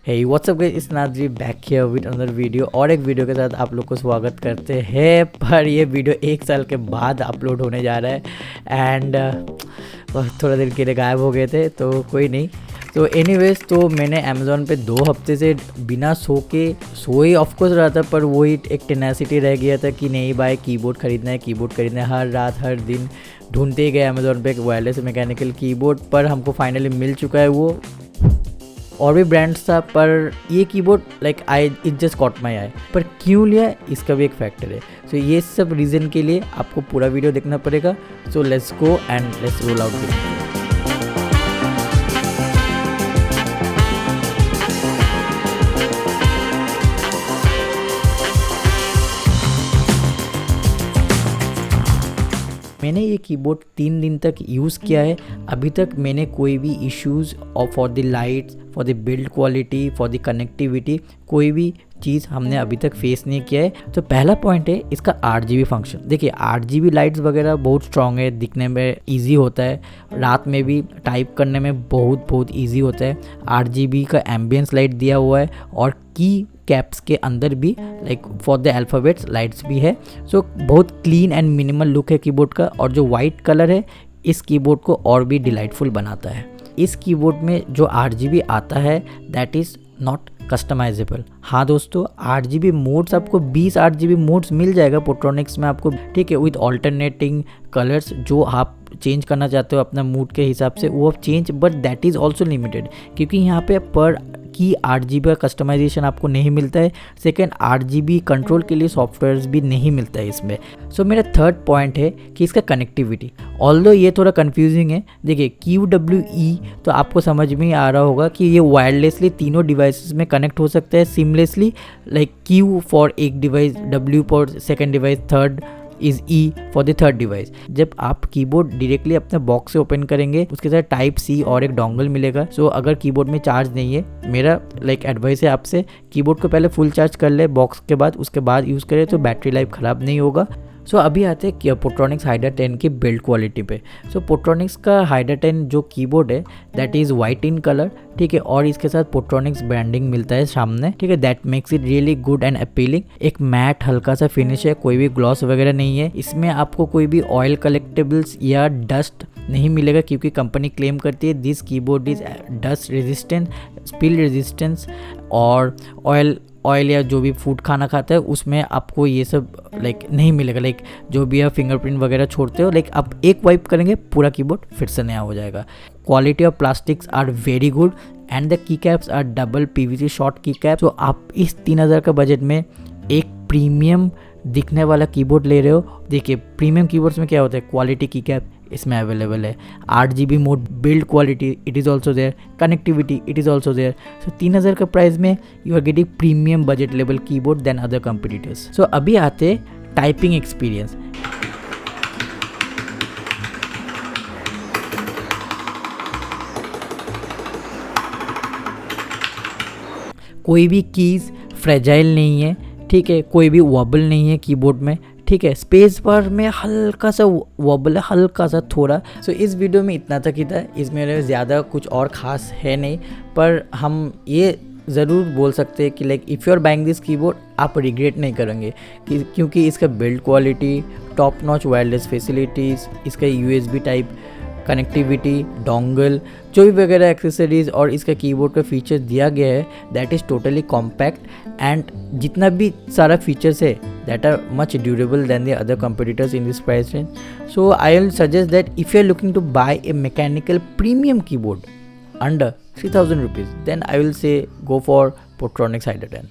Hey WhatsApp guys, it's Nazri back here with another video. और एक video के साथ आप लोग को स्वागत करते हैं। पर ये वीडियो 1 साल के बाद अपलोड होने जा रहा है एंड थोड़ा देर के लिए गायब हो गए थे, तो कोई नहीं। तो एनीवेज, तो मैंने अमेज़ॉन पे 2 हफ्ते से बिना सोए ऑफकोर्स रहा था, पर वही एक टेनेसिटी रह गया था कि नहीं भाई कीबोर्ड खरीदना है। हर रात हर दिन ढूंढते ही गए अमेज़ॉन पे एक वायरलेस मैकेनिकल कीबोर्ड, पर हमको फाइनली मिल चुका है वो। और भी ब्रांड्स था, पर ये keyboard it just caught my eye. पर क्यों लिया, इसका भी एक फैक्टर है। सो ये सब रीज़न के लिए आपको पूरा वीडियो देखना पड़ेगा। So let's go and let's roll out the मैंने ये कीबोर्ड 3 दिन तक यूज़ किया है। अभी तक मैंने कोई भी इश्यूज़ और for the lights, for the build quality, for the connectivity, कोई भी चीज़ हमने अभी तक फेस नहीं किया है। तो पहला पॉइंट है इसका 8GB फंक्शन। देखिए 8GB लाइट्स वगैरह बहुत स्ट्रॉन्ग है, दिखने में ईजी होता है, रात में भी टाइप करने में बहुत ईजी होता है। 8GB का एम्बियंस लाइट दिया हुआ है और की कैप्स के अंदर भी फॉर द अल्फ़ाबेट्स लाइट्स भी है। सो बहुत क्लीन एंड मिनिमल लुक है कीबोर्ड का। और जो वाइट कलर है इस कीबोर्ड को और भी डिलाइटफुल बनाता है। इस कीबोर्ड में जो 8GB आता है दैट इज़ नॉट कस्टमाइजेबल। हाँ दोस्तों, 8GB मोड्स आपको 20 8GB मोड्स मिल जाएगा पोट्रॉनिक्स में आपको, ठीक है, विद ऑल्टरनेटिंग कलर्स। जो आप चेंज करना चाहते हो अपना मूड के हिसाब से वो आप change, but that is also limited, क्योंकि यहाँ पे पर की 8GB का कस्टमाइजेशन आपको नहीं मिलता है। सेकेंड, 8GB कंट्रोल के लिए सॉफ्टवेयर्स भी नहीं मिलता है इसमें। सो मेरा थर्ड पॉइंट है कि इसका कनेक्टिविटी, ऑल्दो ये थोड़ा कंफ्यूजिंग है। देखिए QWE तो आपको समझ में आ रहा होगा कि ये वायरलेसली तीनों डिवाइसेस में कनेक्ट हो सकता है सिमलेसली। Q फॉर एक device, W for second device, third is E for the third device. जब आप कीबोर्ड डायरेक्टली अपने बॉक्स से ओपन करेंगे उसके साथ Type-C और एक डोंगल मिलेगा। सो अगर कीबोर्ड में चार्ज नहीं है, मेरा एडवाइस है आपसे, कीबोर्ड को पहले फुल चार्ज कर ले बॉक्स के बाद, उसके बाद यूज़ करें तो बैटरी लाइफ ख़राब नहीं होगा। सो अभी आते हैं पोट्रॉनिक्स हाइडर 10 की बिल्ड क्वालिटी पे। सो पोट्रॉनिक्स का हाइडर 10 जो कीबोर्ड है that is white in colour, ठीक है, और इसके साथ पोट्रॉनिक्स ब्रांडिंग मिलता है सामने, ठीक है, that makes it really good and appealing. एक मैट हल्का सा फिनिश है, कोई भी ग्लॉस वगैरह नहीं है। इसमें आपको कोई भी ऑयल कलेक्टेबल्स या डस्ट नहीं मिलेगा, क्योंकि कंपनी क्लेम करती है this keyboard is dust resistant, spill resistance, और ऑयल या जो भी फूड खाना खाता है उसमें आपको ये सब नहीं मिलेगा। जो भी आप फिंगरप्रिंट वगैरह छोड़ते हो, आप एक वाइप करेंगे पूरा कीबोर्ड फिर से नया हो जाएगा। Quality of plastics are very good and the key caps are double PVC shot key cap. तो आप इस 3000 का बजट में एक प्रीमियम दिखने वाला कीबोर्ड ले रहे हो। देखिए प्रीमियम कीबोर्ड्स में क्या होता है, क्वालिटी की कैप इसमें अवेलेबल है, 8GB mode, build quality it is also there, connectivity it is also there. So 3000 का प्राइस में you are getting premium budget level keyboard than other competitors. So अभी आते टाइपिंग एक्सपीरियंस। कोई भी keys fragile नहीं है, ठीक है, कोई भी वॉबल नहीं है कीबोर्ड में, ठीक है। स्पेस बार में हल्का सा वॉबल है, हल्का सा थोड़ा। सो इस वीडियो में इतना तक ही था, इसमें ज़्यादा कुछ और ख़ास है नहीं, पर हम ये ज़रूर बोल सकते हैं कि if you are buying this keyboard आप रिग्रेट नहीं करेंगे, क्योंकि इसका build quality, top notch wireless facilities, इसका USB टाइप कनेक्टिविटी, डोंगल, जो भी वगैरह एक्सेसरीज और इसका कीबोर्ड का फीचर दिया गया है that is totally compact and जितना भी सारा फीचर्स है that are much durable than the other competitors in this price range. So I will suggest that if you are looking to buy a mechanical premium keyboard under 3000 rupees, then I will say go for Potronics Hyder 10.